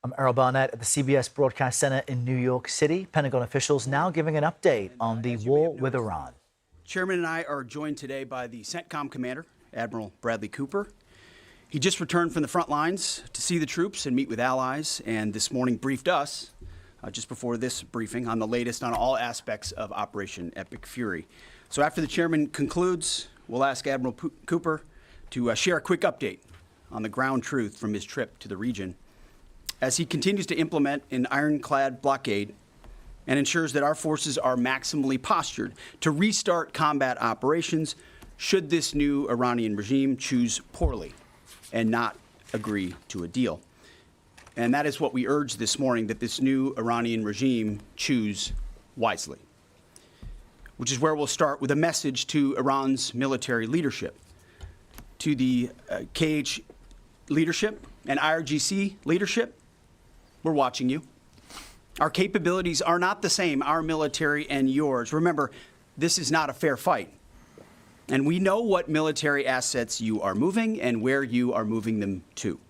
I'm Errol Barnett at the CBS Broadcast Center in New York City. Pentagon officials now giving an update on the war with Iran. Chairman and I are joined today by the CENTCOM commander, Admiral Brad Cooper. He just returned from the front lines to see the troops and meet with allies, and this morning briefed us, just before this briefing, on the latest on all aspects of Operation Epic Fury. So after the chairman concludes, we'll ask Admiral Cooper to share a quick update on the ground truth from his trip to the region as he continues to implement an ironclad blockade and ensures that our forces are maximally postured to restart combat operations should this new Iranian regime choose poorly and not agree to a deal. And that is what we urge this morning, that this new Iranian regime choose wisely, which is where we'll start with a message to Iran's military leadership, to the KH leadership and IRGC leadership. We're watching you. Our capabilities are not the same, our military and yours. Remember, this is not a fair fight. And we know what military assets you are moving and where you are moving them to.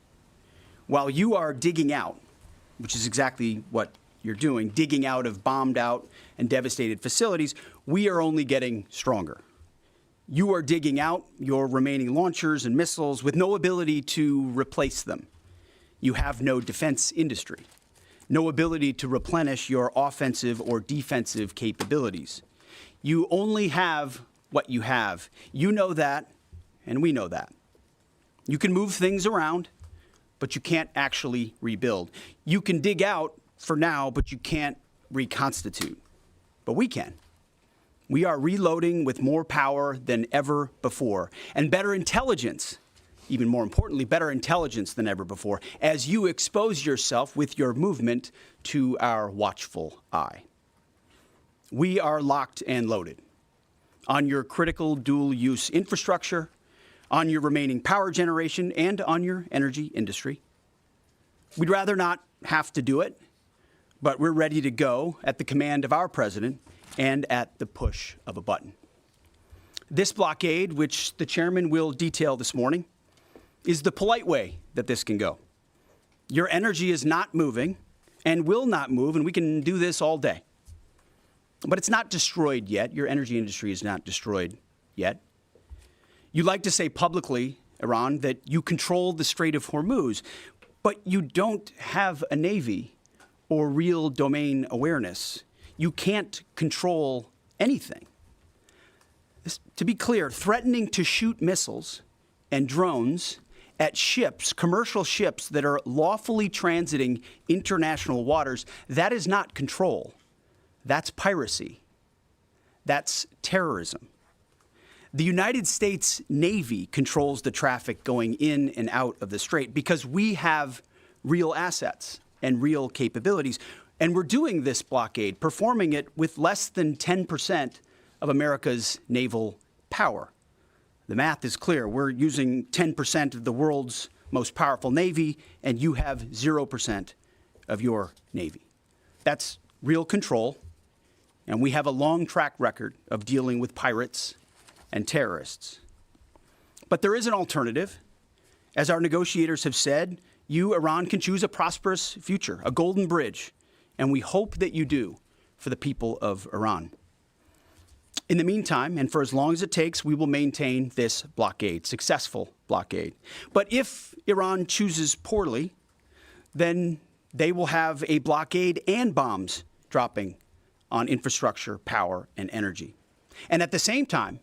While you are digging out, which is exactly what you're doing, digging out of bombed out and devastated facilities, we are only getting stronger. You are digging out your remaining launchers and missiles with no ability to replace them. You have no defense industry, no ability to replenish your offensive or defensive capabilities. You only have what you have. You know that, and we know that. You can move things around, but you can't actually rebuild. You can dig out for now, but you can't reconstitute. But we can. We are reloading with more power than ever before, and better intelligence. Even more importantly, better intelligence than ever before, as you expose yourself with your movement to our watchful eye. We are locked and loaded on your critical dual-use infrastructure, on your remaining power generation, and on your energy industry. We'd rather not have to do it, but we're ready to go at the command of our president and at the push of a button. This blockade, which the chairman will detail this morning, is the polite way that this can go. Your energy is not moving and will not move, and we can do this all day. But it's not destroyed yet. Your energy industry is not destroyed yet. You like to say publicly, Iran, that you control the Strait of Hormuz, but you don't have a navy or real domain awareness. You can't control anything. To be clear, threatening to shoot missiles and drones at ships, commercial ships that are lawfully transiting international waters, that is not control. That's piracy. That's terrorism. The United States Navy controls the traffic going in and out of the strait because we have real assets and real capabilities. And we're doing this blockade, performing it with less than 10% of America's naval power. The math is clear. We're using 10% of the world's most powerful Navy, and you have 0% of your Navy. That's real control, and we have a long track record of dealing with pirates and terrorists. But there is an alternative. As our negotiators have said, you, Iran, can choose a prosperous future, a golden bridge, and we hope that you do for the people of Iran. In the meantime, and for as long as it takes, we will maintain this blockade, successful blockade. But if Iran chooses poorly, then they will have a blockade and bombs dropping on infrastructure, power, and energy. And at the same time,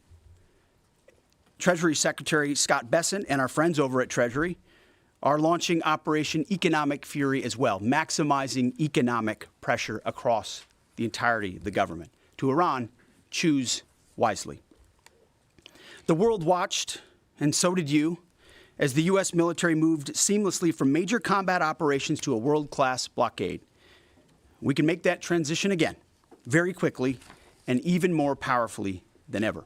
Treasury Secretary Scott Bessent and our friends over at Treasury are launching Operation Economic Fury as well, maximizing economic pressure across the entirety of the government. To Iran, choose wisely. The world watched, and so did you, as the U.S. military moved seamlessly from major combat operations to a world-class blockade. We can make that transition again, very quickly, and even more powerfully than ever.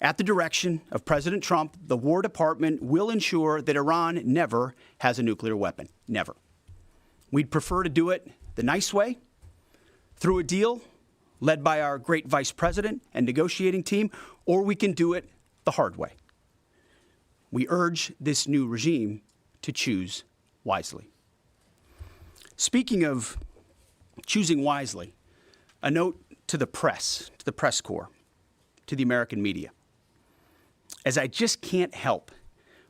At the direction of President Trump, the War Department will ensure that Iran never has a nuclear weapon. Never. We'd prefer to do it the nice way, through a deal led by our great vice president and negotiating team, or we can do it the hard way. We urge this new regime to choose wisely. Speaking of choosing wisely, a note to the press corps, to the American media. As I just can't help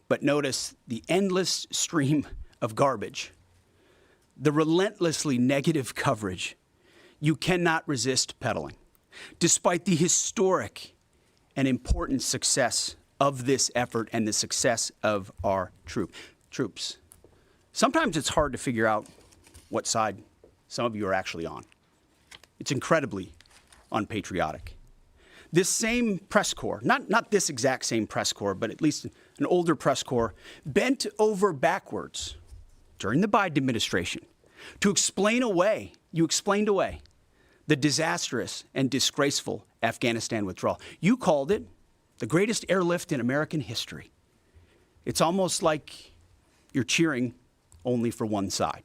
but notice the endless stream of garbage, the relentlessly negative coverage, you cannot resist peddling, despite the historic and important success of this effort and the success of our troops. Sometimes it's hard to figure out what side some of you are actually on. It's incredibly unpatriotic. This same press corps, not this exact same press corps, but at least an older press corps, bent over backwards during the Biden administration to explain away, the disastrous and disgraceful Afghanistan withdrawal. You called it the greatest airlift in American history. It's almost like you're cheering only for one side.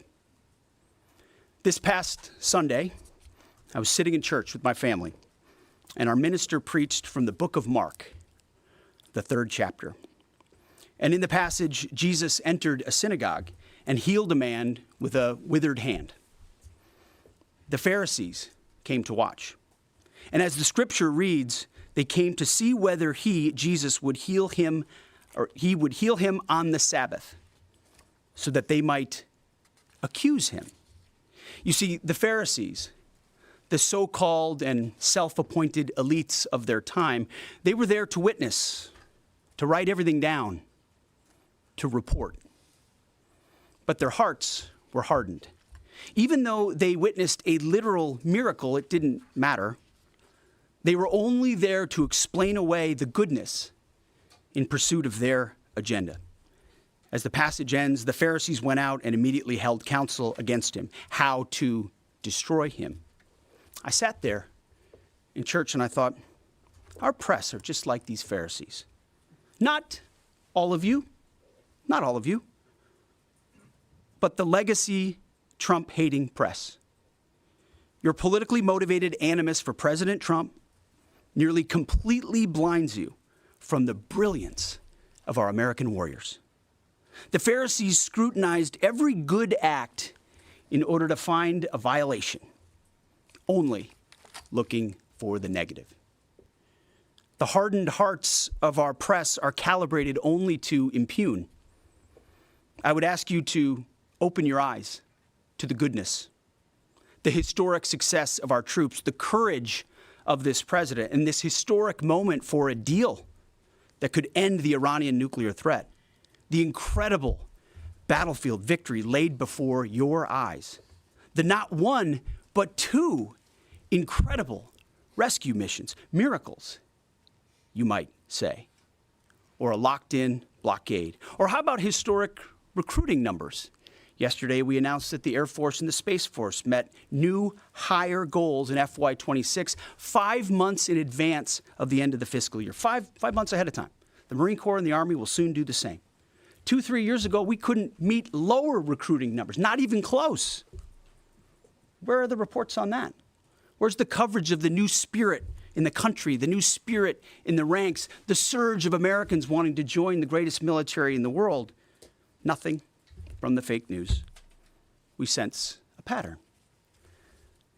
This past Sunday, I was sitting in church with my family, and our minister preached from the book of Mark, the 3rd chapter. And in the passage, Jesus entered a synagogue and healed a man with a withered hand. The Pharisees came to watch. And as the scripture reads, they came to see whether Jesus, would heal him, or he would heal him on the Sabbath, so that they might accuse him. You see, the Pharisees, the so-called and self-appointed elites of their time, they were there to witness, to write everything down, to report. But their hearts were hardened. Even though they witnessed a literal miracle, it didn't matter. They were only there to explain away the goodness in pursuit of their agenda. As the passage ends, the Pharisees went out and immediately held counsel against him, how to destroy him. I sat there in church and I thought, our press are just like these Pharisees. Not all of you, but the legacy Trump-hating press. Your politically motivated animus for President Trump nearly completely blinds you from the brilliance of our American warriors. The Pharisees scrutinized every good act in order to find a violation, only looking for the negative. The hardened hearts of our press are calibrated only to impugn. I would ask you to open your eyes to the goodness, the historic success of our troops, the courage of this president, and this historic moment for a deal that could end the Iranian nuclear threat, the incredible battlefield victory laid before your eyes, the not one, but 2 incredible rescue missions, miracles, you might say, or a locked-in blockade. Or how about historic recruiting numbers? Yesterday, we announced that the Air Force and the Space Force met new higher goals in FY26, 5 months in advance of the end of the fiscal year, five months ahead of time. The Marine Corps and the Army will soon do the same. 2-3 years ago, we couldn't meet lower recruiting numbers, not even close. Where are the reports on that? Where's the coverage of the new spirit in the country, the new spirit in the ranks, the surge of Americans wanting to join the greatest military in the world? Nothing from the fake news. We sense a pattern.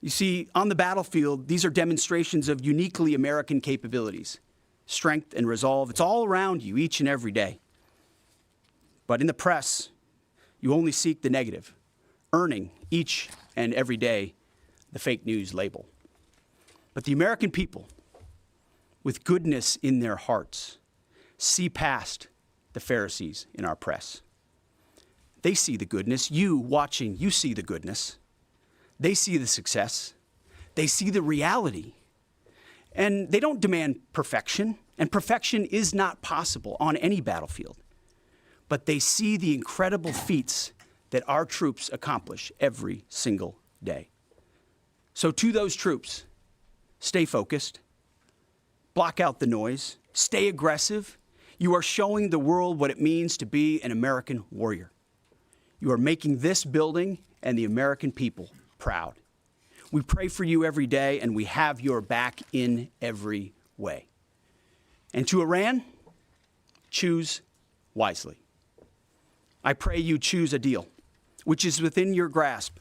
You see, on the battlefield, these are demonstrations of uniquely American capabilities, strength and resolve. It's all around you each and every day. But in the press, you only seek the negative, earning each and every day the fake news label. But the American people, with goodness in their hearts, see past the Pharisees in our press. They see the goodness. You watching, you see the goodness. They see the success. They see the reality. And they don't demand perfection, and perfection is not possible on any battlefield. But they see the incredible feats that our troops accomplish every single day. So to those troops, stay focused, block out the noise, stay aggressive. You are showing the world what it means to be an American warrior. You are making this building and the American people proud. We pray for you every day, and we have your back in every way. And to Iran, choose wisely. I pray you choose a deal which is within your grasp,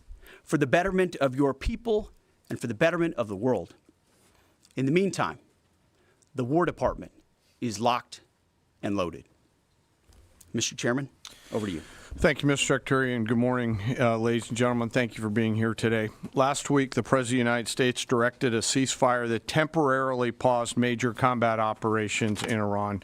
for the betterment of your people and for the betterment of the world. In the meantime, the War Department is locked and loaded. Mr. Chairman, over to you. Thank you, Mr. Secretary, and good morning, ladies and gentlemen. Thank you for being here today. Last week, the President of the United States directed a ceasefire that temporarily paused major combat operations in Iran.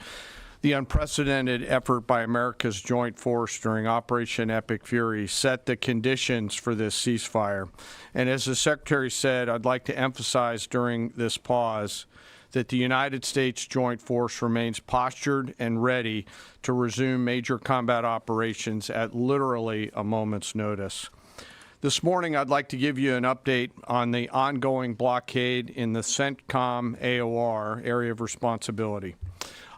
The unprecedented effort by America's joint force during Operation Epic Fury set the conditions for this ceasefire. And as the Secretary said, I'd like to emphasize during this pause that the United States Joint Force remains postured and ready to resume major combat operations at literally a moment's notice. This morning, I'd like to give you an update on the ongoing blockade in the CENTCOM AOR area of responsibility.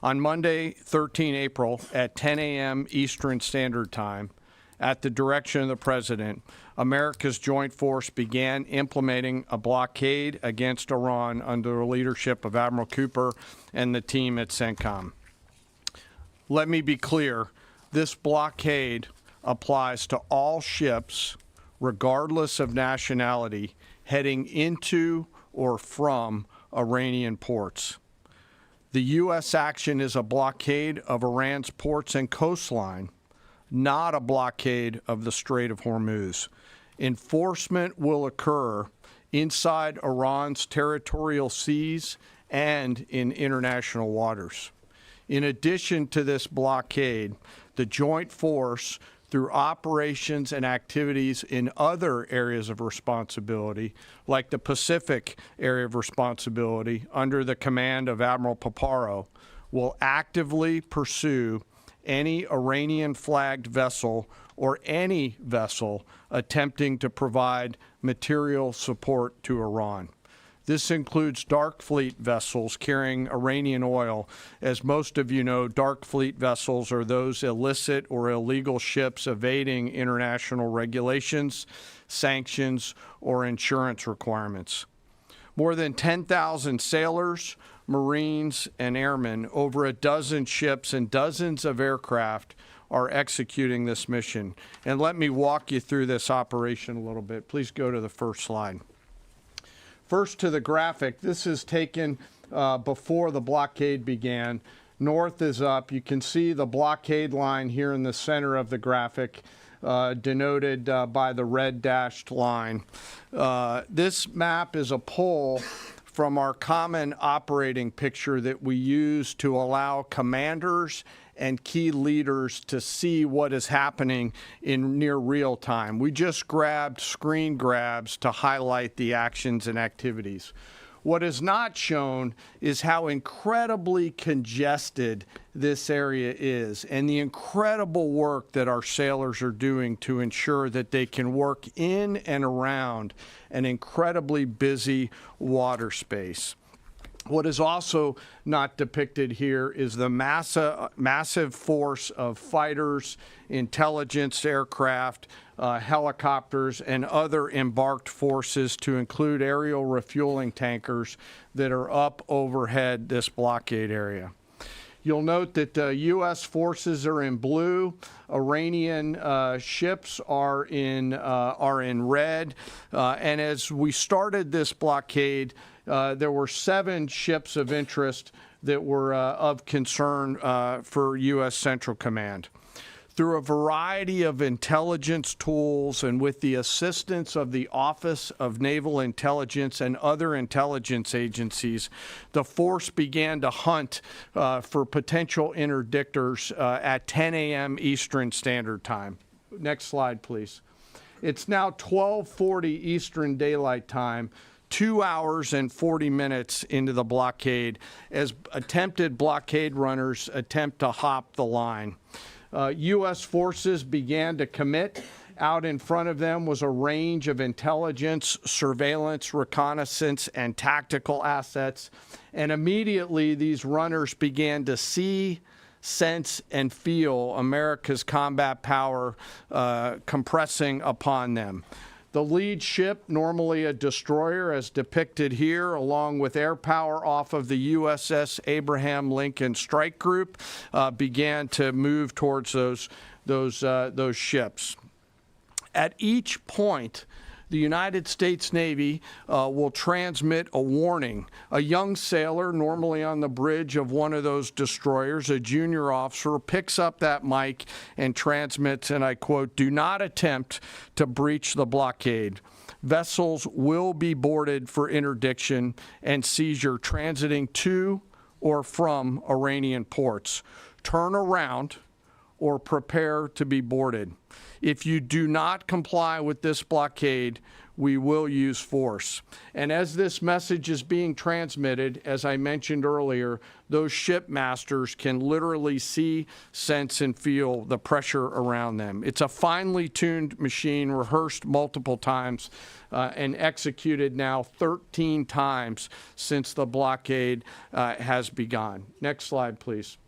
On Monday, 13 April, at 10 a.m. Eastern Standard Time, at the direction of the President, America's joint force began implementing a blockade against Iran under the leadership of Admiral Cooper and the team at CENTCOM. Let me be clear, this blockade applies to all ships, regardless of nationality, heading into or from Iranian ports. The U.S. action is a blockade of Iran's ports and coastline, not a blockade of the Strait of Hormuz. Enforcement will occur inside Iran's territorial seas and in international waters. In addition to this blockade, the joint force, through operations and activities in other areas of responsibility, like the Pacific area of responsibility under the command of Admiral Paparo, will actively pursue any Iranian-flagged vessel or any vessel attempting to provide material support to Iran. This includes dark fleet vessels carrying Iranian oil. As most of you know, dark fleet vessels are those illicit or illegal ships evading international regulations, sanctions, or insurance requirements. More than 10,000 sailors, Marines, and airmen, over a dozen ships and dozens of aircraft are executing this mission. And let me walk you through this operation a little bit. Please go to the first slide. First to the graphic. This is taken before the blockade began. North is up. You can see the blockade line here in the center of the graphic, denoted by the red dashed line. This map is a pull from our common operating picture that we use to allow commanders and key leaders to see what is happening in near real time. We just grabbed screen grabs to highlight the actions and activities. What is not shown is how incredibly congested this area is and the incredible work that our sailors are doing to ensure that they can work in and around an incredibly busy water space. What is also not depicted here is the massive force of fighters, intelligence aircraft, helicopters, and other embarked forces, to include aerial refueling tankers, that are up overhead this blockade area. You'll note that U.S. forces are in blue. Iranian ships are in red. And as we started this blockade, there were 7 ships of interest that were of concern for U.S. Central Command. Through a variety of intelligence tools and with the assistance of the Office of Naval Intelligence and other intelligence agencies, the force began to hunt for potential interdictors at 10 a.m. Eastern Standard Time. Next slide, please. It's now 12:40 Eastern Daylight Time, 2 hours and 40 minutes into the blockade, as attempted blockade runners attempt to hop the line. U.S. forces began to commit. Out in front of them was a range of intelligence, surveillance, reconnaissance, and tactical assets. And immediately these runners began to see, sense, and feel America's combat power compressing upon them. The lead ship, normally a destroyer as depicted here, along with air power off of the USS Abraham Lincoln Strike Group, began to move towards those ships. At each point, the United States Navy will transmit a warning. A young sailor, normally on the bridge of one of those destroyers, a junior officer, picks up that mic and transmits, and I quote, "Do not attempt to breach the blockade. Vessels will be boarded for interdiction and seizure transiting to or from Iranian ports. Turn around or prepare to be boarded. If you do not comply with this blockade, we will use force." And as this message is being transmitted, as I mentioned earlier, those ship masters can literally see, sense, and feel the pressure around them. It's a finely tuned machine, rehearsed multiple times, and executed now 13 times since the blockade has begun. Next slide, please.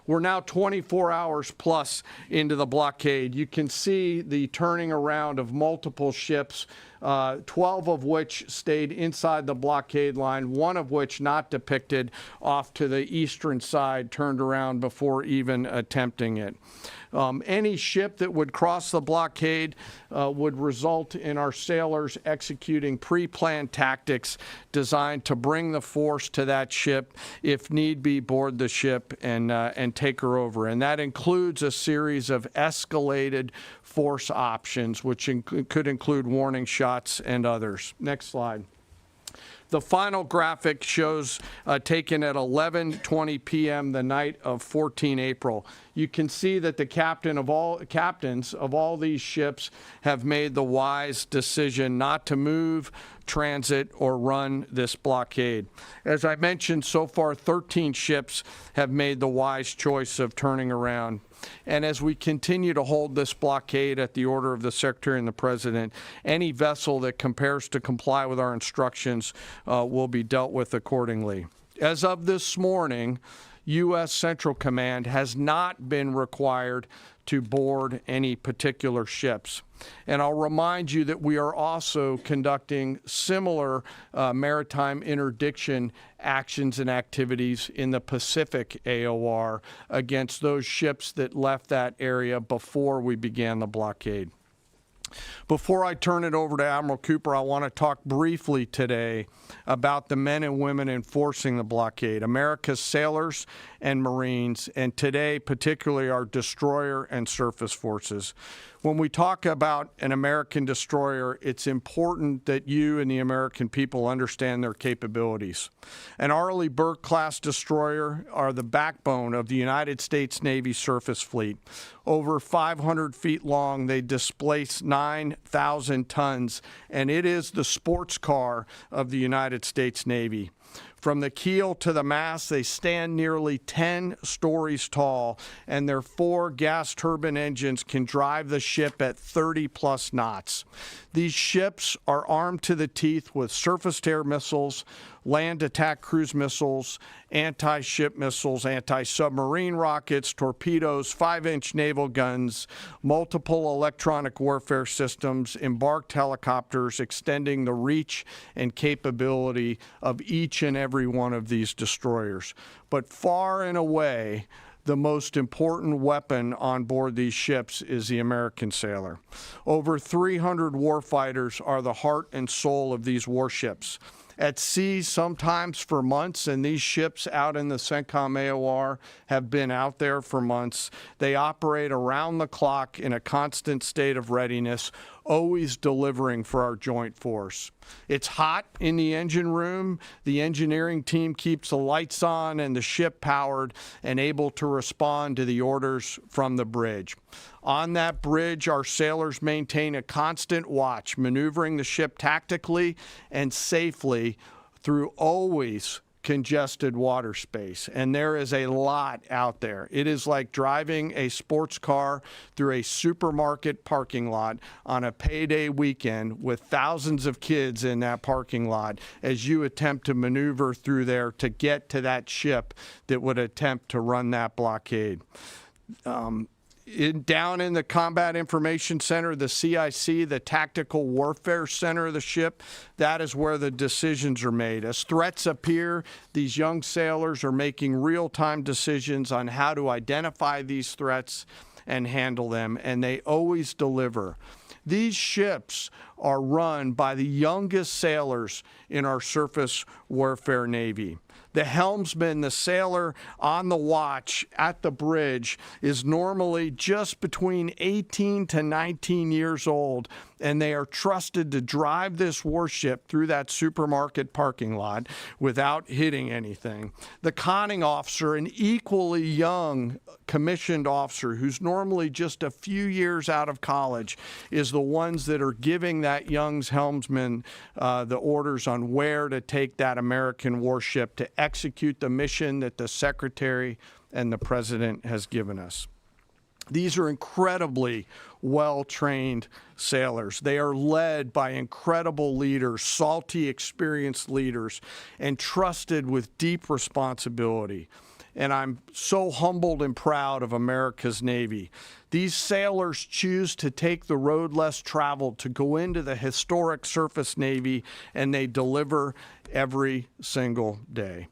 We're now 24 hours plus into the blockade. You can see the turning around of multiple ships, 12 of which stayed inside the blockade line, one of which not depicted off to the eastern side, turned around before even attempting it. Any ship that would cross the blockade would result in our sailors executing pre-planned tactics designed to bring the force to that ship, if need be, board the ship and take her over. And that includes a series of escalated force options, which could include warning shots and others. Next slide. The final graphic shows taken at 11:20 p.m. the night of 14 April. You can see that the captains of all these ships have made the wise decision not to move, transit, or run this blockade. As I mentioned, so far 13 ships have made the wise choice of turning around. And as we continue to hold this blockade at the order of the Secretary and the President, any vessel that compares to comply with our instructions will be dealt with accordingly. As of this morning, U.S. Central Command has not been required to board any particular ships. And I'll remind you that we are also conducting similar maritime interdiction actions and activities in the Pacific AOR against those ships that left that area before we began the blockade. Before I turn it over to Admiral Cooper, I want to talk briefly today about the men and women enforcing the blockade, America's sailors and Marines, and today particularly our destroyer and surface forces. When we talk about an American destroyer, it's important that you and the American people understand their capabilities. An Arleigh Burke-class destroyer are the backbone of the United States Navy surface fleet. Over 500 feet long, they displace 9,000 tons, and it is the sports car of the United States Navy. From the keel to the mast, they stand nearly 10 stories tall, and their 4 gas turbine engines can drive the ship at 30-plus knots. These ships are armed to the teeth with surface-to-air missiles, land attack cruise missiles, anti-ship missiles, anti-submarine rockets, torpedoes, 5-inch naval guns, multiple electronic warfare systems, embarked helicopters, extending the reach and capability of each and every one of these destroyers. But far and away, the most important weapon on board these ships is the American sailor. Over 300 warfighters are the heart and soul of these warships. At sea, sometimes for months, and these ships out in the CENTCOM AOR have been out there for months. They operate around the clock in a constant state of readiness, always delivering for our joint force. It's hot in the engine room. The engineering team keeps the lights on and the ship powered and able to respond to the orders from the bridge. On that bridge, our sailors maintain a constant watch, maneuvering the ship tactically and safely through always congested water space. And there is a lot out there. It is like driving a sports car through a supermarket parking lot on a payday weekend with thousands of kids in that parking lot as you attempt to maneuver through there to get to that ship that would attempt to run that blockade. Down in the Combat Information Center, the CIC, the Tactical Warfare Center of the ship, that is where the decisions are made. As threats appear, these young sailors are making real-time decisions on how to identify these threats and handle them, and they always deliver. These ships are run by the youngest sailors in our surface warfare Navy. The helmsman, the sailor on the watch at the bridge, is normally just between 18 to 19 years old, and they are trusted to drive this warship through that supermarket parking lot without hitting anything. The conning officer, an equally young commissioned officer who's normally just a few years out of college, is the ones that are giving that young helmsman the orders on where to take that American warship to execute the mission that the Secretary and the President has given us. These are incredibly well-trained sailors. They are led by incredible leaders, salty, experienced leaders, and trusted with deep responsibility. And I'm so humbled and proud of America's Navy. These sailors choose to take the road less traveled to go into the historic surface Navy, and they deliver every single day.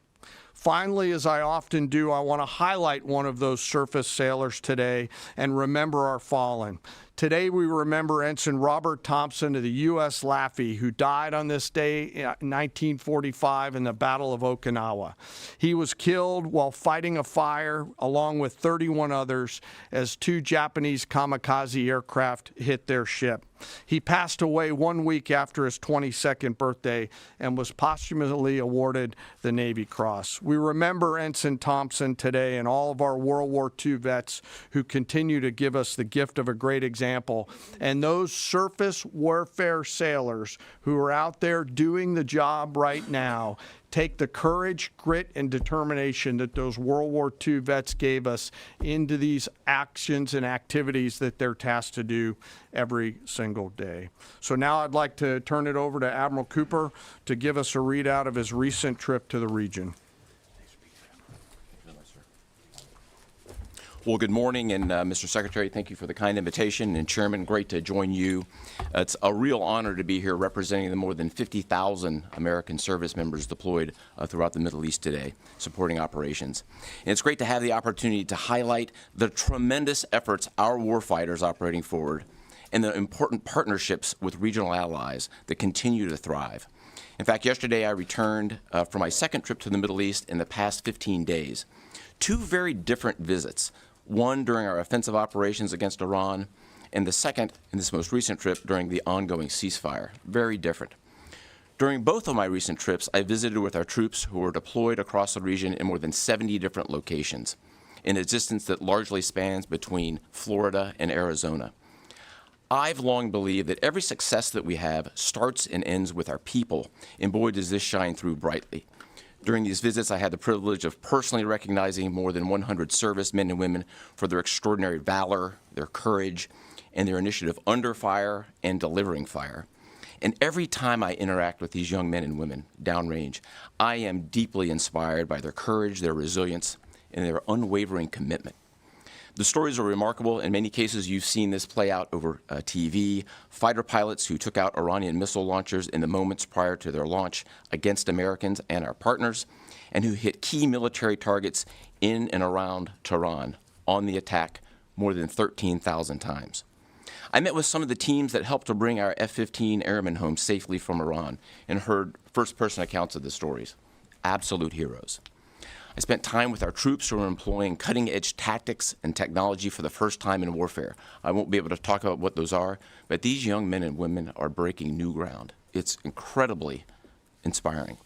Finally, as I often do, I want to highlight one of those surface sailors today and remember our fallen. Today, we remember Ensign Robert Thompson of the U.S. Laffey, who died on this day in 1945 in the Battle of Okinawa. He was killed while fighting a fire along with 31 others as 2 Japanese kamikaze aircraft hit their ship. He passed away 1 week after his 22nd birthday and was posthumously awarded the Navy Cross. We remember Ensign Thompson today and all of our World War II vets who continue to give us the gift of a great example. And those surface warfare sailors who are out there doing the job right now take the courage, grit, and determination that those World War II vets gave us into these actions and activities that they're tasked to do every single day. So now I'd like to turn it over to Admiral Cooper to give us a readout of his recent trip to the region. Well, good morning, and Mr. Secretary, thank you for the kind invitation, and Chairman, great to join you. It's a real honor to be here representing the more than 50,000 American service members deployed throughout the Middle East today, supporting operations. And it's great to have the opportunity to highlight the tremendous efforts our warfighters operating forward and the important partnerships with regional allies that continue to thrive. In fact, yesterday I returned from my second trip to the Middle East in the past 15 days. 2 very different visits. One during our offensive operations against Iran, and the second in this most recent trip during the ongoing ceasefire. Very different. During both of my recent trips, I visited with our troops who were deployed across the region in more than 70 different locations, in a distance that largely spans between Florida and Arizona. I've long believed that every success that we have starts and ends with our people, and boy, does this shine through brightly. During these visits, I had the privilege of personally recognizing more than 100 servicemen and women for their extraordinary valor, their courage, and their initiative under fire and delivering fire. And every time I interact with these young men and women downrange, I am deeply inspired by their courage, their resilience, and their unwavering commitment. The stories are remarkable. In many cases, you've seen this play out over TV. Fighter pilots who took out Iranian missile launchers in the moments prior to their launch against Americans and our partners, and who hit key military targets in and around Tehran on the attack more than 13,000 times. I met with some of the teams that helped to bring our F-15 airmen home safely from Iran and heard first-person accounts of the stories. Absolute heroes. I spent time with our troops who are employing cutting-edge tactics and technology for the first time in warfare. I won't be able to talk about what those are, but these young men and women are breaking new ground. It's incredibly inspiring.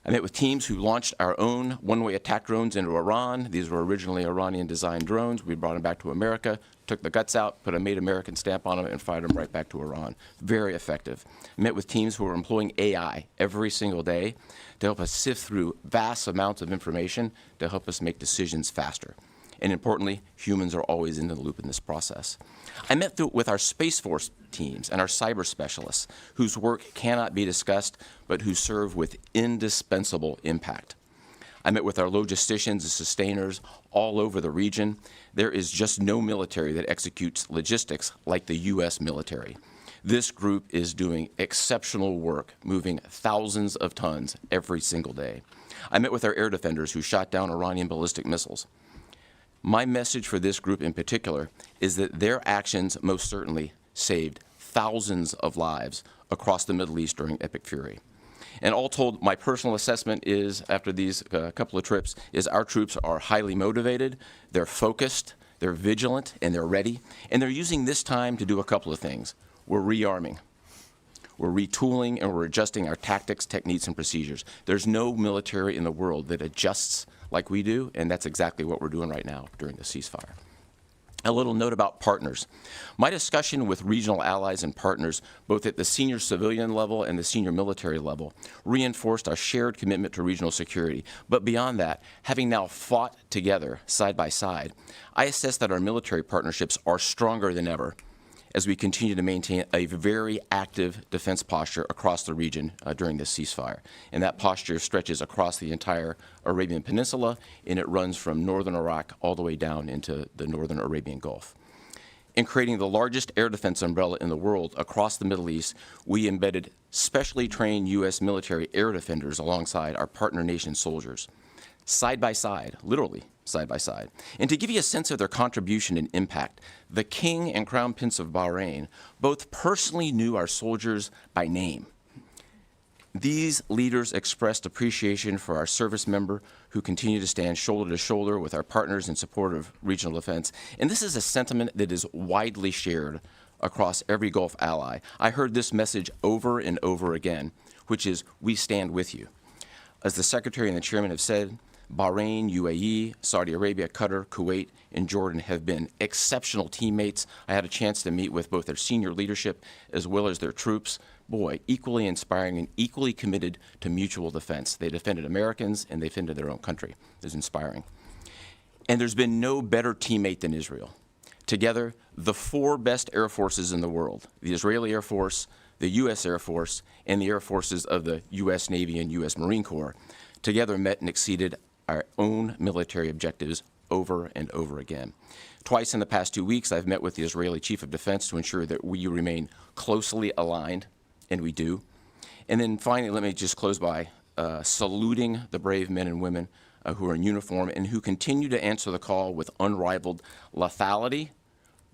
I met with teams who launched our own one-way attack drones into Iran. These were originally Iranian-designed drones. We brought them back to America, took the guts out, put a Made American stamp on them, and fired them right back to Iran. Very effective. I met with teams who were employing AI every single day to help us sift through vast amounts of information to help us make decisions faster. And importantly, humans are always in the loop in this process. I met with our Space Force teams and our cyber specialists, whose work cannot be discussed, but who serve with indispensable impact. I met with our logisticians and sustainers all over the region. There is just no military that executes logistics like the U.S. military. This group is doing exceptional work, moving thousands of tons every single day. I met with our air defenders who shot down Iranian ballistic missiles. My message for this group in particular is that their actions most certainly saved thousands of lives across the Middle East during Epic Fury. And all told, my personal assessment is, after these couple of trips, is our troops are highly motivated, they're focused, they're vigilant, and they're ready. And they're using this time to do a couple of things. We're rearming, we're retooling, and we're adjusting our tactics, techniques, and procedures. There's no military in the world that adjusts like we do, and that's exactly what we're doing right now during the ceasefire. A little note about partners. My discussion with regional allies and partners, both at the senior civilian level and the senior military level, reinforced our shared commitment to regional security. But beyond that, having now fought together side by side, I assess that our military partnerships are stronger than ever as we continue to maintain a very active defense posture across the region during this ceasefire. And that posture stretches across the entire Arabian Peninsula, and it runs from northern Iraq all the way down into the northern Arabian Gulf. In creating the largest air defense umbrella in the world across the Middle East, we embedded specially trained U.S. military air defenders alongside our partner nation soldiers, side by side, literally side by side. And to give you a sense of their contribution and impact, the King and Crown Prince of Bahrain both personally knew our soldiers by name. These leaders expressed appreciation for our service member who continue to stand shoulder to shoulder with our partners in support of regional defense. And this is a sentiment that is widely shared across every Gulf ally. I heard this message over and over again, which is, we stand with you. As the Secretary and the Chairman have said, Bahrain, UAE, Saudi Arabia, Qatar, Kuwait, and Jordan have been exceptional teammates. I had a chance to meet with both their senior leadership as well as their troops. Boy, equally inspiring and equally committed to mutual defense. They defended Americans and they defended their own country. It was inspiring. And there's been no better teammate than Israel. Together, the four best air forces in the world, the Israeli Air Force, the U.S. Air Force, and the air forces of the U.S. Navy and U.S. Marine Corps, together met and exceeded our own military objectives over and over again. Twice in the past 2 weeks, I've met with the Israeli Chief of Defense to ensure that we remain closely aligned, and we do. And then finally, let me just close by saluting the brave men and women who are in uniform and who continue to answer the call with unrivaled lethality,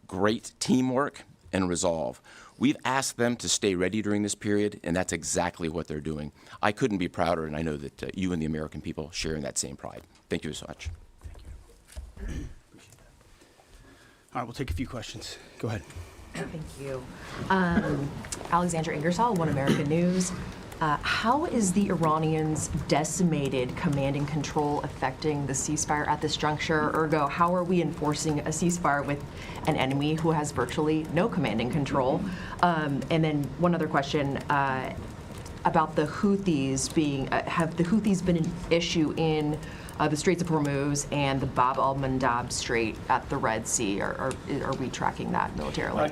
great teamwork, and resolve. We've asked them to stay ready during this period, and that's exactly what they're doing. I couldn't be prouder, and I know that you and the American people share in that same pride. Thank you so much. Thank you. Appreciate that. All right, we'll take a few questions. Go ahead. Thank you. Alexandra Ingersoll, One American News. How is the Iranians' decimated command and control affecting the ceasefire at this juncture? Ergo, how are we enforcing a ceasefire with an enemy who has virtually no command and control? And then one other question about the Houthis being, have the Houthis been an issue in the Straits of Hormuz and the Bab al-Mandab Strait at the Red Sea? Are we tracking that militarily?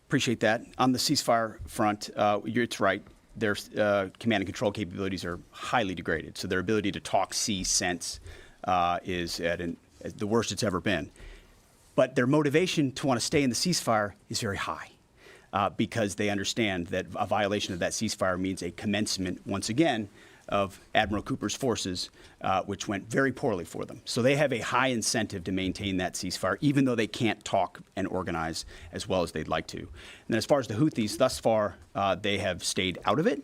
Appreciate that. On the ceasefire front, it's right. Their command and control capabilities are highly degraded. So their ability to talk, see, sense is at the worst it's ever been. But their motivation to want to stay in the ceasefire is very high because they understand that a violation of that ceasefire means a commencement, once again, of Admiral Cooper's forces, which went very poorly for them. So they have a high incentive to maintain that ceasefire, even though they can't talk and organize as well as they'd like to. And then as far as the Houthis, thus far, they have stayed out of it,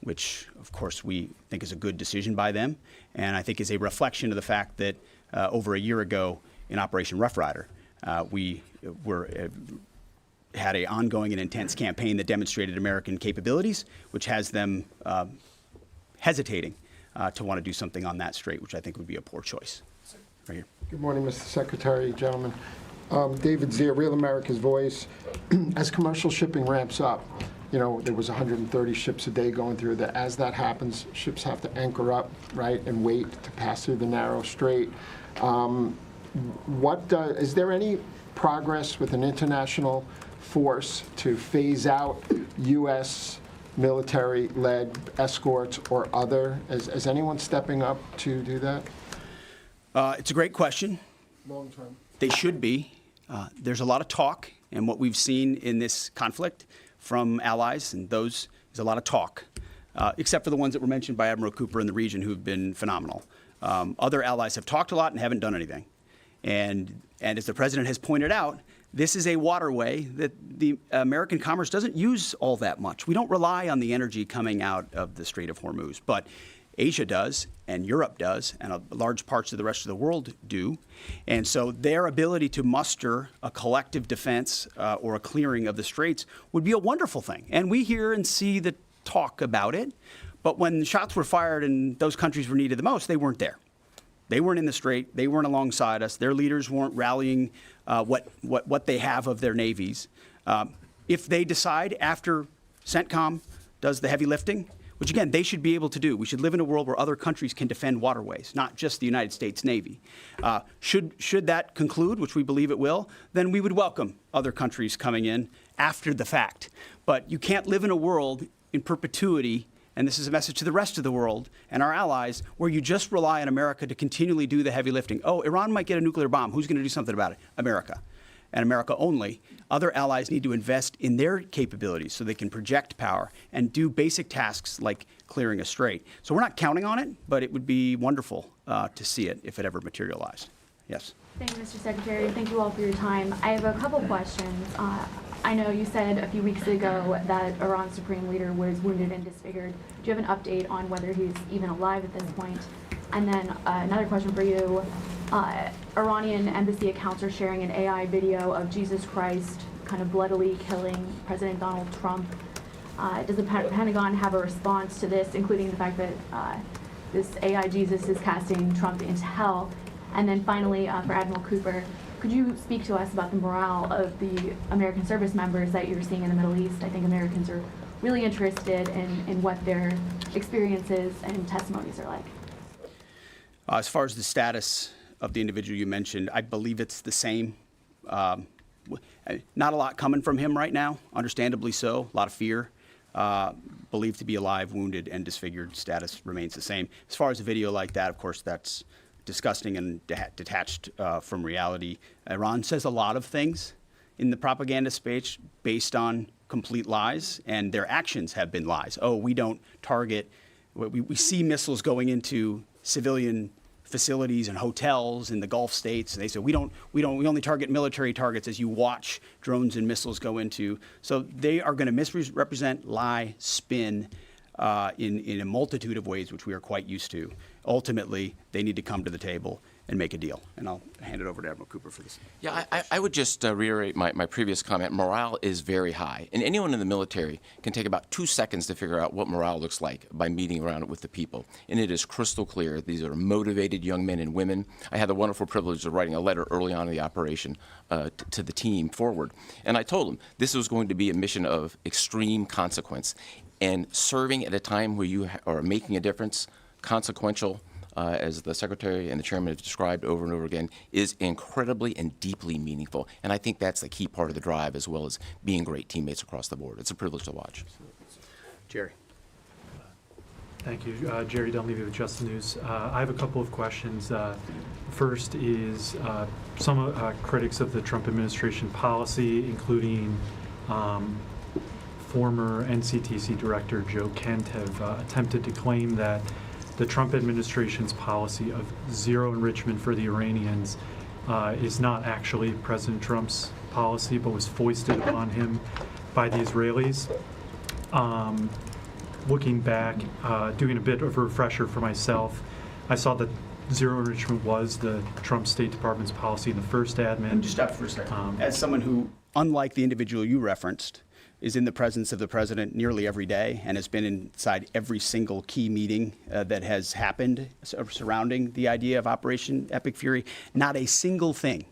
which, of course, we think is a good decision by them, and I think is a reflection of the fact that over a year ago in Operation Rough Rider, we had an ongoing and intense campaign that demonstrated American capabilities, which has them hesitating to want to do something on that strait, which I think would be a poor choice. Right here. Good morning, Mr. Secretary, gentlemen. David Zier, Real America's Voice. As commercial shipping ramps up, you know, there was 130 ships a day going through that. As that happens, ships have to anchor up, right, and wait to pass through the narrow strait. Is there any progress with an international force to phase out U.S. military-led escorts or other? Is anyone stepping up to do that? It's a great question. Long term. They should be. There's a lot of talk, and what we've seen in this conflict from allies and those is a lot of talk, except for the ones that were mentioned by Admiral Cooper in the region who've been phenomenal. Other allies have talked a lot and haven't done anything. And as the president has pointed out, This is a waterway that the American commerce doesn't use all that much. We don't rely on the energy coming out of the Strait of Hormuz, but Asia does, and Europe does, and large parts of the rest of the world do. And so their ability to muster a collective defense or a clearing of the straits would be a wonderful thing. And we hear and see the talk about it, but when shots were fired and those countries were needed the most, they weren't there. They weren't in the strait. They weren't alongside us. Their leaders weren't rallying what they have of their navies. If they decide after CENTCOM does the heavy lifting, which again, they should be able to do. We should live in a world where other countries can defend waterways, not just the United States Navy. Should that conclude, which we believe it will, then we would welcome other countries coming in after the fact. But you can't live in a world in perpetuity, and this is a message to the rest of the world and our allies, where you just rely on America to continually do the heavy lifting. Oh, Iran might get a nuclear bomb. Who's going to do something about it? America. And America only. Other allies need to invest in their capabilities so they can project power and do basic tasks like clearing a strait. So we're not counting on it, but it would be wonderful to see it if it ever materialized. Yes. Thank you, Mr. Secretary. Thank you all for your time. I have a couple questions. I know you said a few weeks ago that Iran's supreme leader was wounded and disfigured. Do you have an update on whether he's even alive at this point? And then another question for you. Iranian embassy accounts are sharing an AI video of Jesus Christ kind of bloodily killing President Donald Trump. Does the Pentagon have a response to this, including the fact that this AI Jesus is casting Trump into hell? And then finally, for Admiral Cooper, could you speak to us about the morale of the American service members that you're seeing in the Middle East? I think Americans are really interested in what their experiences and testimonies are like. As far as the status of the individual you mentioned, I believe it's the same. Not a lot coming from him right now, understandably so, a lot of fear. Believed to be alive, wounded, and disfigured. Status remains the same. As far as a video like that, of course, that's disgusting and detached from reality. Iran says a lot of things in the propaganda space based on complete lies, and their actions have been lies. Oh, we don't target, we see missiles going into civilian facilities and hotels in the Gulf states. They say we only target military targets as you watch drones and missiles go into. So they are going to misrepresent, lie, spin in a multitude of ways, which we are quite used to. Ultimately, they need to come to the table and make a deal. And I'll hand it over to Admiral Cooper for this. Yeah, I would just reiterate my previous comment. Morale is very high. And anyone in the military can take about 2 seconds to figure out what morale looks like by meeting around it with the people. And it is crystal clear. These are motivated young men and women. I had the wonderful privilege of writing a letter early on in the operation to the team forward. And I told them this was going to be a mission of extreme consequence. And serving at a time where you are making a difference, consequential, as the Secretary and the Chairman have described over and over again, is incredibly and deeply meaningful. And I think that's the key part of the drive, as well as being great teammates across the board. It's a privilege to watch. Jerry. Thank you. Jerry Dunleavy with Just the News. I have a couple of questions. First is some critics of the Trump administration policy, including former NCTC Director Joe Kent, have attempted to claim that the Trump administration's policy of zero enrichment for the Iranians is not actually President Trump's policy, but was foisted upon him by the Israelis. Looking back, doing a bit of a refresher for myself, I saw that zero enrichment was the Trump State Department's policy in the first admin. Let me just stop for a second. As someone who, unlike the individual you referenced, is in the presence of the president nearly every day and has been inside every single key meeting that has happened surrounding the idea of Operation Epic Fury, not a single thing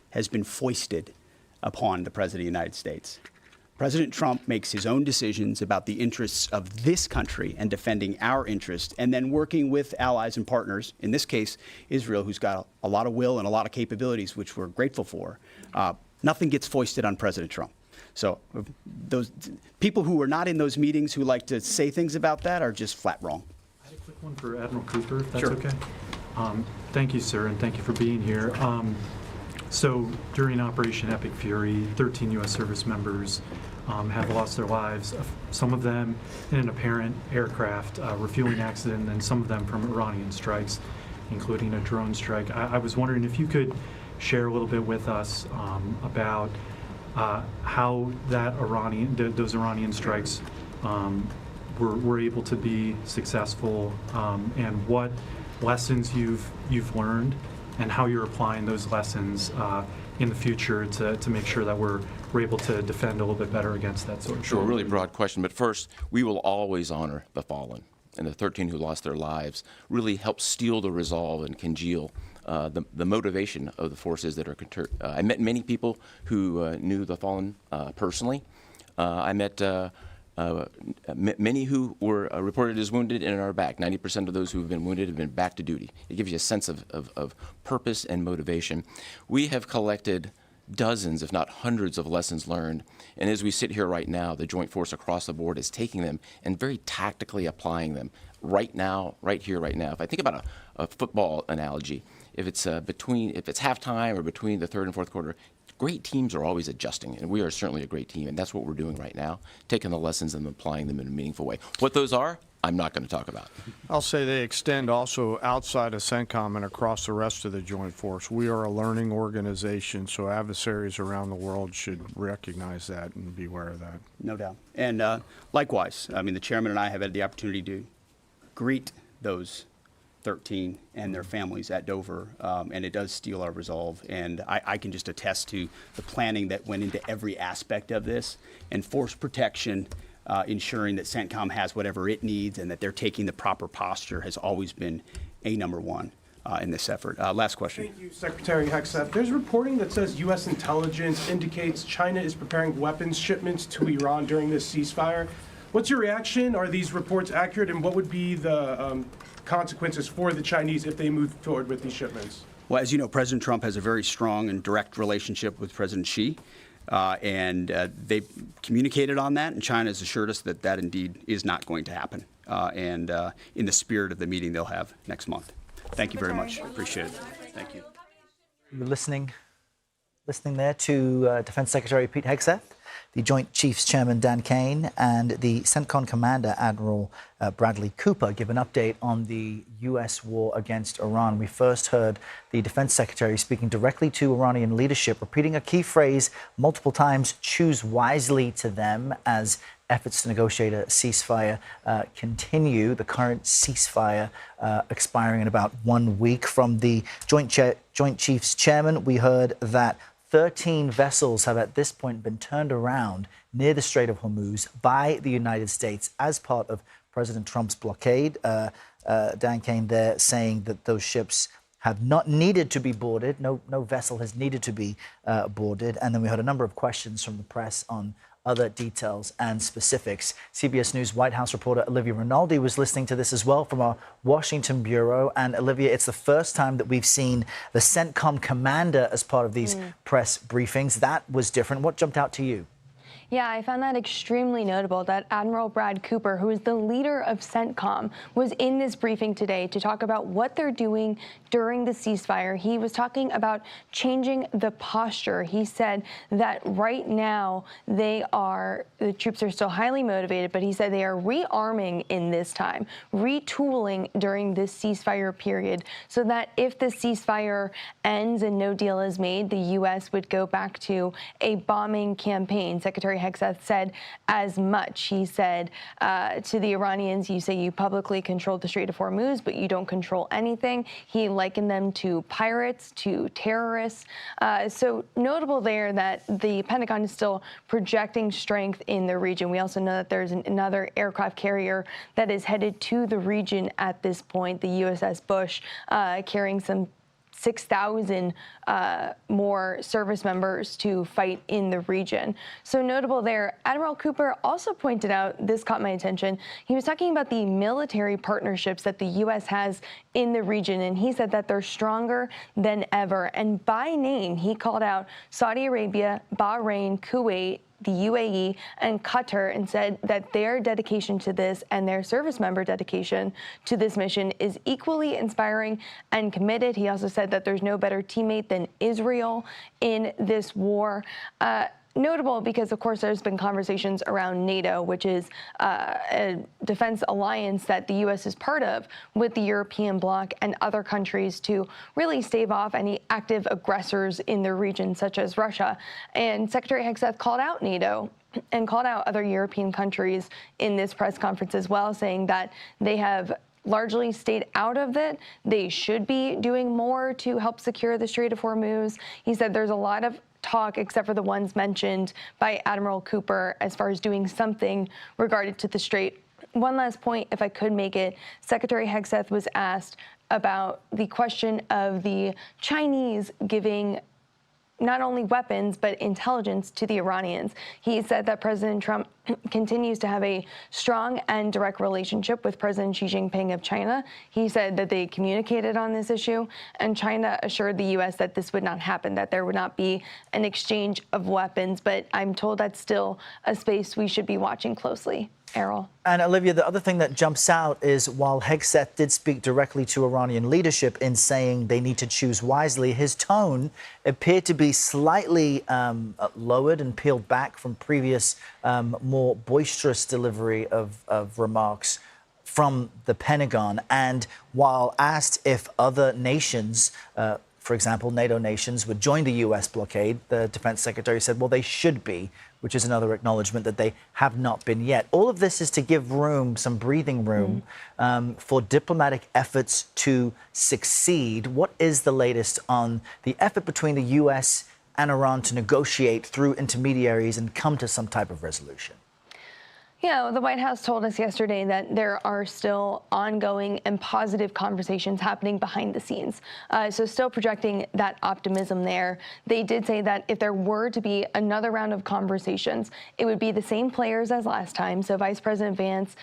has been foisted upon the President of the United States. President Trump makes his own decisions about the interests of this country and defending our interests, and then working with allies and partners, in this case, Israel, who's got a lot of will and a lot of capabilities, which we're grateful for. Nothing gets foisted on President Trump. So those people who are not in those meetings who like to say things about that are just flat wrong. I had a quick one for Admiral Cooper, if that's Sure. okay. Thank you, sir, and thank you for being here. So during Operation Epic Fury, 13 U.S. service members have lost their lives, some of them in an apparent aircraft refueling accident, and some of them from Iranian strikes, including a drone strike. I was wondering if you could share a little bit with us about how that those Iranian strikes were able to be successful, and what lessons you've learned, and how you're applying those lessons in the future to make sure that we're able to defend a little bit better against that sort of Sure, thing. really broad question. But first, we will always honor the fallen. And the 13 who lost their lives really helped steel the resolve and congeal the motivation of the forces that are. I met many people who knew the fallen personally. I met many who were reported as wounded and are back. 90% of those who have been wounded have been back to duty. It gives you a sense of purpose and motivation. We have collected dozens, if not hundreds, of lessons learned. And as we sit here right now, the Joint Force across the board is taking them and very tactically applying them right now, right here, right now. If I think about a football analogy, if it's halftime or between the third and fourth quarter, great teams are always adjusting, and we are certainly a great team, and that's what we're doing right now, taking the lessons and applying them in a meaningful way. What those are, I'm not going to talk about. I'll say they extend also outside of CENTCOM and across the rest of the Joint Force. We are a learning organization, so adversaries around the world should recognize that and be aware of that. No doubt. And likewise, I mean, the chairman and I have had the opportunity to greet those 13 and their families at Dover, and it does steel our resolve. And I can just attest to the planning that went into every aspect of this, and force protection, ensuring that CENTCOM has whatever it needs and that they're taking the proper posture has always been number one in this effort. Last question. Thank you, Secretary Hegseth. There's reporting that says U.S. intelligence indicates China is preparing weapons shipments to Iran during this ceasefire. What's your reaction? Are these reports accurate, and what would be the consequences for the Chinese if they move forward with these shipments? Well, as you know, President Trump has a very strong and direct relationship with President Xi, and they've communicated on that, and China has assured us that that indeed is not going to happen, and in the spirit of the meeting they'll have next month. Thank you very much. Appreciate it. Thank you. You're listening there to Defense Secretary Pete Hegseth, the Joint Chiefs Chairman Dan Caine, and the CENTCOM Commander Admiral Bradley Cooper give an update on the U.S. war against Iran. We first heard the Defense Secretary speaking directly to Iranian leadership, repeating a key phrase multiple times: choose wisely to them, as efforts to negotiate a ceasefire continue. The current ceasefire expiring in about 1 week. From the Joint Chiefs Chairman, we heard that 13 vessels have at this point been turned around near the Strait of Hormuz by the United States as part of President Trump's blockade. Dan Caine there saying that those ships have not needed to be boarded. No vessel has needed to be boarded. And then we heard a number of questions from the press on other details and specifics. CBS News White House reporter Olivia Rinaldi was listening to this as well from our Washington bureau. And Olivia, it's the first time that we've seen the CENTCOM commander as part of these press briefings. That was different. What jumped out to you? Yeah, I found that extremely notable that Admiral Brad Cooper, who is the leader of CENTCOM, was in this briefing today to talk about what they're doing during the ceasefire. He was talking about changing the posture. He said that right now the troops are still highly motivated, but he said they are rearming in this time, retooling during this ceasefire period, so that if the ceasefire ends and no deal is made, the U.S. would go back to a bombing campaign. Secretary Hegseth said as much. He said to the Iranians, you say you publicly controlled the Strait of Hormuz, but you don't control anything. He likened them to pirates, to terrorists. So notable there that the Pentagon is still projecting strength in the region. We also know that there's another aircraft carrier that is headed to the region at this point, the USS Bush, carrying some 6,000 more service members to fight in the region. So notable there. Admiral Cooper also pointed out, this caught my attention, he was talking about the military partnerships that the U.S. has in the region, and he said that they're stronger than ever. And by name, he called out Saudi Arabia, Bahrain, Kuwait, the UAE, and Qatar, and said that their dedication to this and their service member dedication to this mission is equally inspiring and committed. He also said that there's no better teammate than Israel in this war. notable because, of course, there's been conversations around NATO, which is a defense alliance that the U.S. is part of with the European bloc and other countries to really stave off any active aggressors in the region, such as Russia. And Secretary Hegseth called out NATO and called out other European countries in this press conference as well, saying that they have largely stayed out of it. They should be doing more to help secure the Strait of Hormuz. He said there's a lot of talk, except for the ones mentioned by Admiral Cooper, as far as doing something regarding to the Strait. One last point, if I could make it, Secretary Hegseth was asked about the question of the Chinese giving not only weapons, but intelligence to the Iranians. He said that President Trump continues to have a strong and direct relationship with President Xi Jinping of China. He said that they communicated on this issue, and China assured the U.S. that this would not happen, that there would not be an exchange of weapons. But I'm told that's still a space we should be watching closely. Errol. And Olivia, the other thing that jumps out is while Hegseth did speak directly to Iranian leadership in saying they need to choose wisely, his tone appeared to be slightly lowered and peeled back from previous more boisterous delivery of remarks from the Pentagon. And while asked if other nations, for example, NATO nations, would join the U.S. blockade, the defense secretary said, well, they should be, which is another acknowledgement that they have not been yet. All of this is to give room, some breathing room, for diplomatic efforts to succeed. What is the latest on the effort between the U.S. and Iran to negotiate through intermediaries and come to some type of resolution? Yeah, the White House told us yesterday that there are still ongoing and positive conversations happening behind the scenes. So still projecting that optimism there. They did say that if there were to be another round of conversations, it would be the same players as last time. So Vice President Vance,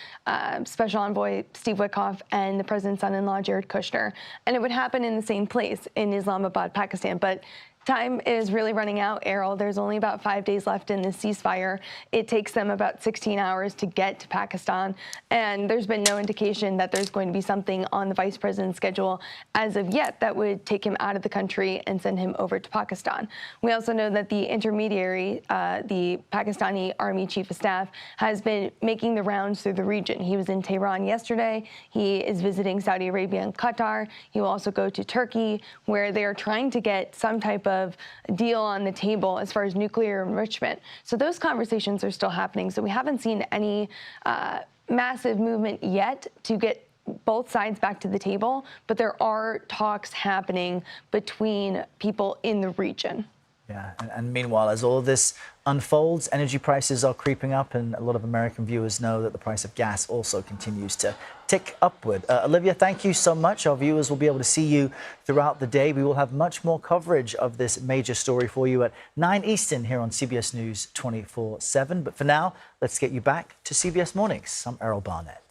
Special Envoy Steve Witkoff, and the President's son-in-law, Jared Kushner. And it would happen in the same place in Islamabad, Pakistan. But time is really running out, Errol. There's only about 5 days left in the ceasefire. It takes them about 16 hours to get to Pakistan, and there's been no indication that there's going to be something on the vice president's schedule as of yet that would take him out of the country and send him over to Pakistan. We also know that the intermediary, the Pakistani Army Chief of Staff, has been making the rounds through the region. He was in Tehran yesterday. He is visiting Saudi Arabia and Qatar. He will also go to Turkey, where they are trying to get some type of deal on the table as far as nuclear enrichment. So those conversations are still happening. So we haven't seen any massive movement yet to get both sides back to the table, but there are talks happening between people in the region. Yeah, and meanwhile, as all this unfolds, energy prices are creeping up, and a lot of American viewers know that the price of gas also continues to tick upward. Olivia, thank you so much. Our viewers will be able to see you throughout the day. We will have much more coverage of this major story for you at 9 Eastern here on CBS News 24/7. But for now, let's get you back to CBS Mornings. I'm Errol Barnett.